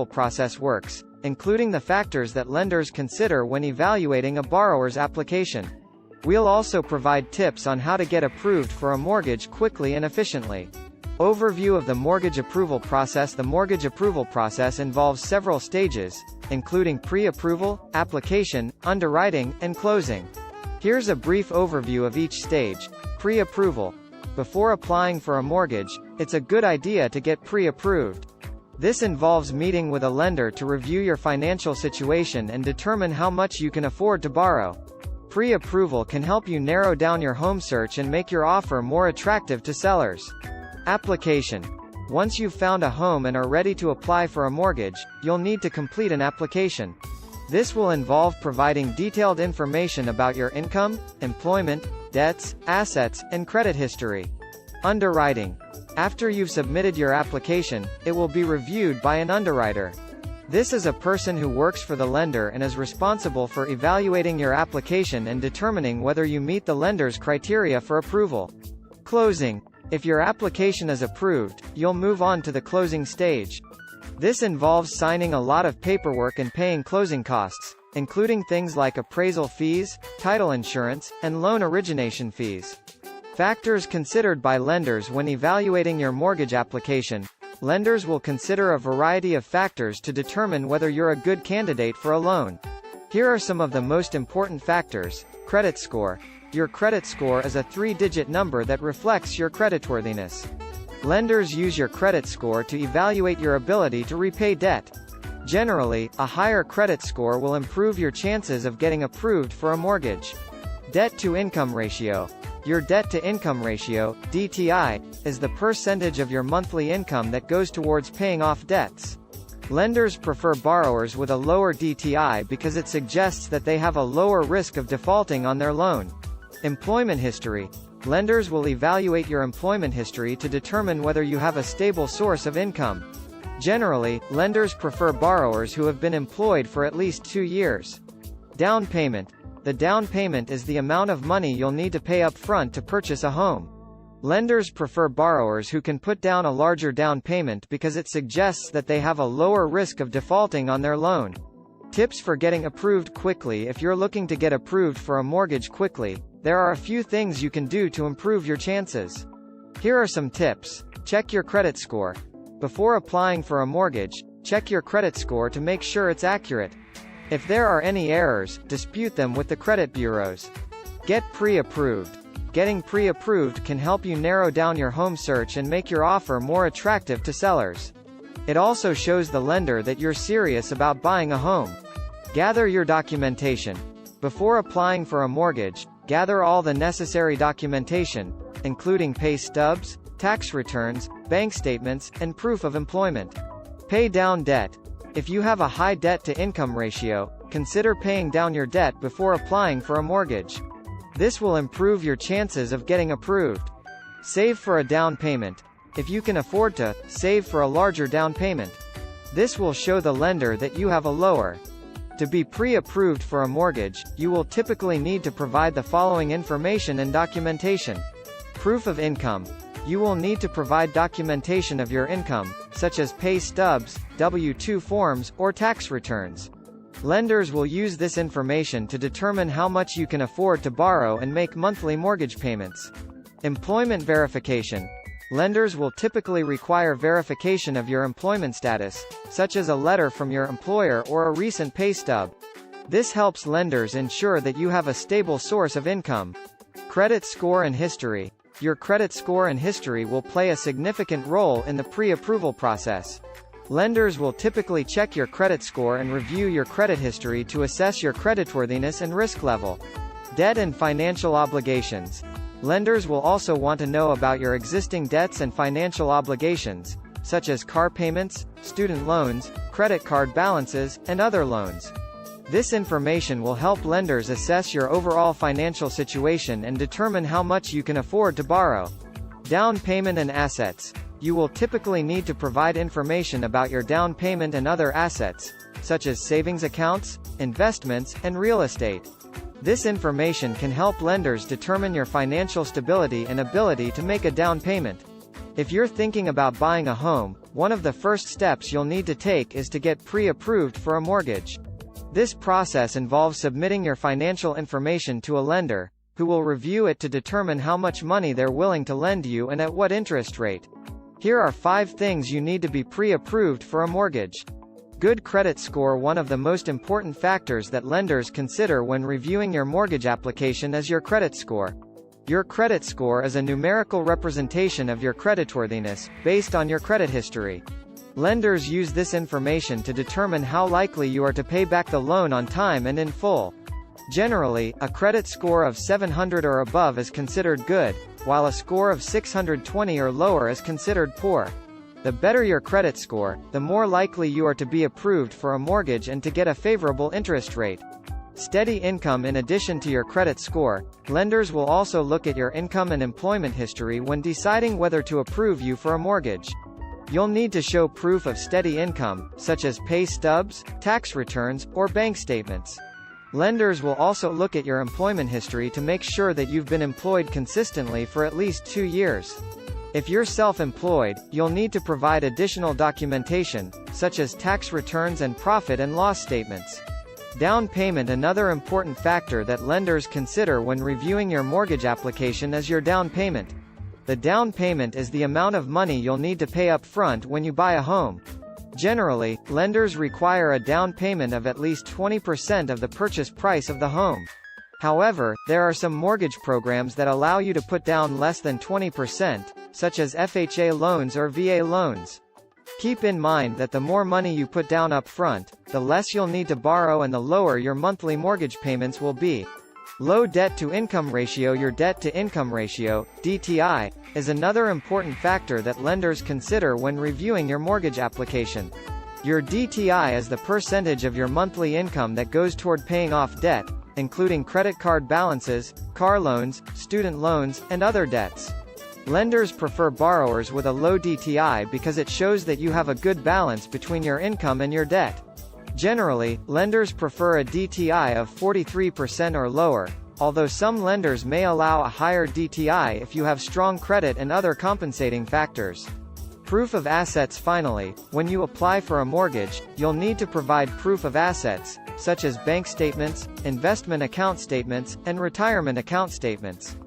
process works, including the factors that lenders consider when evaluating a borrower's application. We'll also provide tips on how to get approved for a mortgage quickly and efficiently. Overview of the mortgage approval process. The mortgage approval process involves several stages, including pre-approval, application, underwriting, and closing. Here's a brief overview of each stage. Pre-approval. Before applying for a mortgage, it's a good idea to get pre-approved. This involves meeting with a lender to review your financial situation and determine how much you can afford to borrow. Pre-approval can help you narrow down your home search and make your offer more attractive to sellers. Application. Once you've found a home and are ready to apply for a mortgage, you'll need to complete an application. This will involve providing detailed information about your income, employment, debts, assets, and credit history. Underwriting. After you've submitted your application, it will be reviewed by an underwriter. This is a person who works for the lender and is responsible for evaluating your application and determining whether you meet the lender's criteria for approval. Closing. If your application is approved, you'll move on to the closing stage. This involves signing a lot of paperwork and paying closing costs, including things like appraisal fees, title insurance, and loan origination fees. Factors considered by lenders when evaluating your mortgage application. Lenders will consider a variety of factors to determine whether you're a good candidate for a loan. Here are some of the most important factors. Credit score. Your credit score is a 3-digit number that reflects your creditworthiness. Lenders use your credit score to evaluate your ability to repay debt. Generally, a higher credit score will improve your chances of getting approved for a mortgage. Debt-to-income ratio. Your debt-to-income ratio, DTI, is the percentage of your monthly income that goes towards paying off debts. Lenders prefer borrowers with a lower DTI because it suggests that they have a lower risk of defaulting on their loan. Employment history. Lenders will evaluate your employment history to determine whether you have a stable source of income. Generally, lenders prefer borrowers who have been employed for at least 2 years. Down payment. The down payment is the amount of money you'll need to pay up front to purchase a home. Lenders prefer borrowers who can put down a larger down payment because it suggests that they have a lower risk of defaulting on their loan. Tips for getting approved quickly. If you're looking to get approved for a mortgage quickly, there are a few things you can do to improve your chances. Here are some tips. Check your credit score. Before applying for a mortgage, check your credit score to make sure it's accurate. If there are any errors, dispute them with the credit bureaus. Get pre-approved. Getting pre-approved can help you narrow down your home search and make your offer more attractive to sellers. It also shows the lender that you're serious about buying a home. Gather your documentation. Before applying for a mortgage, gather all the necessary documentation, including pay stubs, tax returns, bank statements, and proof of employment. Pay down debt. If you have a high debt-to-income ratio, consider paying down your debt before applying for a mortgage. This will improve your chances of getting approved. Save for a down payment. If you can afford to, save for a larger down payment. This will show the lender that you have a lower. To be pre-approved for a mortgage, you will typically need to provide the following information and documentation. Proof of income. You will need to provide documentation of your income, such as pay stubs, W-2 forms, or tax returns. Lenders will use this information to determine how much you can afford to borrow and make monthly mortgage payments. Employment verification. Lenders will typically require verification of your employment status, such as a letter from your employer or a recent pay stub. This helps lenders ensure that you have a stable source of income. Credit score and history. Your credit score and history will play a significant role in the pre-approval process. Lenders will typically check your credit score and review your credit history to assess your creditworthiness and risk level. Debt and financial obligations. Lenders will also want to know about your existing debts and financial obligations, such as car payments, student loans, credit card balances, and other loans. This information will help lenders assess your overall financial situation and determine how much you can afford to borrow. Down payment and assets. You will typically need to provide information about your down payment and other assets, such as savings accounts, investments, and real estate. This information can help lenders determine your financial stability and ability to make a down payment. If you're thinking about buying a home, one of the first steps you'll need to take is to get pre-approved for a mortgage. This process involves submitting your financial information to a lender, who will review it to determine how much money they're willing to lend you and at what interest rate. Here are 5 things you need to be pre-approved for a mortgage. Good credit score. One of the most important factors that lenders consider when reviewing your mortgage application is your credit score. Your credit score is a numerical representation of your creditworthiness, based on your credit history. Lenders use this information to determine how likely you are to pay back the loan on time and in full. Generally, a credit score of 700 or above is considered good, while a score of 620 or lower is considered poor. The better your credit score, the more likely you are to be approved for a mortgage and to get a favorable interest rate. Steady income. In addition to your credit score, lenders will also look at your income and employment history when deciding whether to approve you for a mortgage. You'll need to show proof of steady income, such as pay stubs, tax returns, or bank statements. Lenders will also look at your employment history to make sure that you've been employed consistently for at least 2 years. If you're self-employed, you'll need to provide additional documentation, such as tax returns and profit and loss statements. Down payment. Another important factor that lenders consider when reviewing your mortgage application is your down payment. The down payment is the amount of money you'll need to pay up front when you buy a home. Generally, lenders require a down payment of at least 20% of the purchase price of the home. However, there are some mortgage programs that allow you to put down less than 20%, such as FHA loans or VA loans. Keep in mind that the more money you put down up front, the less you'll need to borrow and the lower your monthly mortgage payments will be. Low debt-to-income ratio. Your debt-to-income ratio, DTI, is another important factor that lenders consider when reviewing your mortgage application. Your DTI is the percentage of your monthly income that goes toward paying off debt, including credit card balances, car loans, student loans, and other debts. Lenders prefer borrowers with a low DTI because it shows that you have a good balance between your income and your debt. Generally, lenders prefer a DTI of 43% or lower, although some lenders may allow a higher DTI if you have strong credit and other compensating factors. Proof of assets. Finally, when you apply for a mortgage, you'll need to provide proof of assets, such as bank statements, investment account statements, and retirement account statements.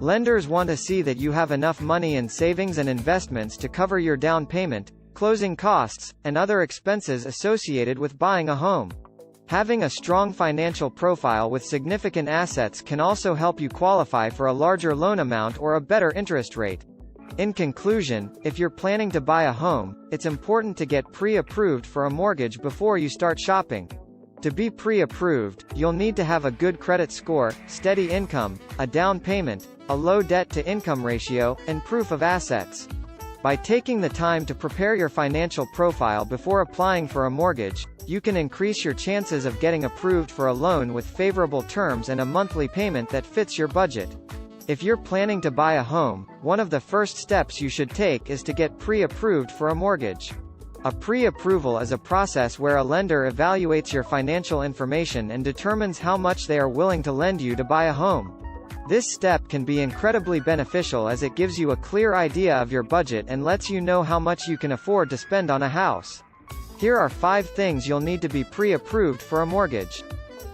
Lenders want to see that you have enough money in savings and investments to cover your down payment, closing costs, and other expenses associated with buying a home. Having a strong financial profile with significant assets can also help you qualify for a larger loan amount or a better interest rate. In conclusion, if you're planning to buy a home, it's important to get pre-approved for a mortgage before you start shopping. To be pre-approved, you'll need to have a good credit score, steady income, a down payment, a low debt-to-income ratio, and proof of assets. By taking the time to prepare your financial profile before applying for a mortgage, you can increase your chances of getting approved for a loan with favorable terms and a monthly payment that fits your budget. If you're planning to buy a home, one of the first steps you should take is to get pre-approved for a mortgage. A pre-approval is a process where a lender evaluates your financial information and determines how much they are willing to lend you to buy a home. This step can be incredibly beneficial as it gives you a clear idea of your budget and lets you know how much you can afford to spend on a house. Here are 5 things you'll need to be pre-approved for a mortgage.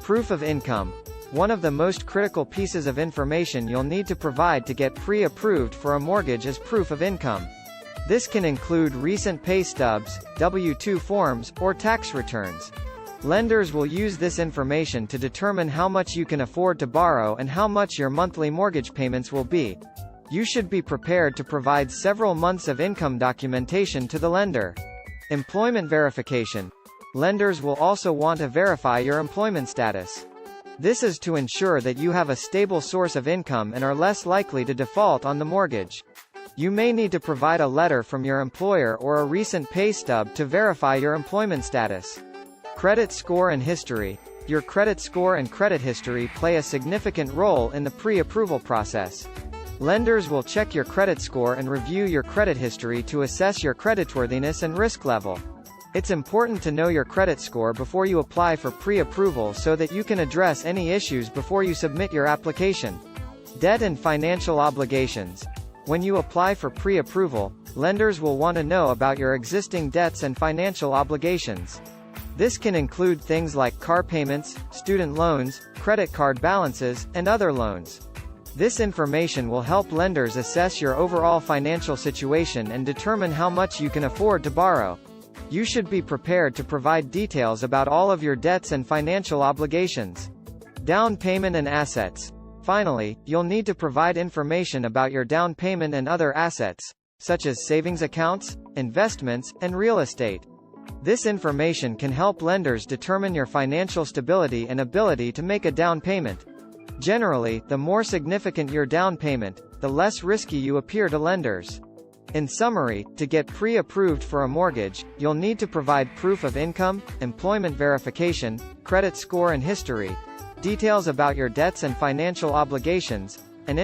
Proof of income. One of the most critical pieces of information you'll need to provide to get pre-approved for a mortgage is proof of income. This can include recent pay stubs, W-2 forms, or tax returns. Lenders will use this information to determine how much you can afford to borrow and how much your monthly mortgage payments will be. You should be prepared to provide several months of income documentation to the lender. Employment verification. Lenders will also want to verify your employment status. This is to ensure that you have a stable source of income and are less likely to default on the mortgage. You may need to provide a letter from your employer or a recent pay stub to verify your employment status. Credit score and history. Your credit score and credit history play a significant role in the pre-approval process. Lenders will check your credit score and review your credit history to assess your creditworthiness and risk level. It's important to know your credit score before you apply for pre-approval so that you can address any issues before you submit your application. Debt and financial obligations. When you apply for pre-approval, lenders will want to know about your existing debts and financial obligations. This can include things like car payments, student loans, credit card balances, and other loans. This information will help lenders assess your overall financial situation and determine how much you can afford to borrow. You should be prepared to provide details about all of your debts and financial obligations. Down payment and assets. Finally, you'll need to provide information about your down payment and other assets, such as savings accounts, investments, and real estate. This information can help lenders determine your financial stability and ability to make a down payment. Generally, the more significant your down payment, the less risky you appear to lenders. In summary, to get pre-approved for a mortgage, you'll need to provide proof of income, employment verification, credit score and history, details about your debts and financial obligations,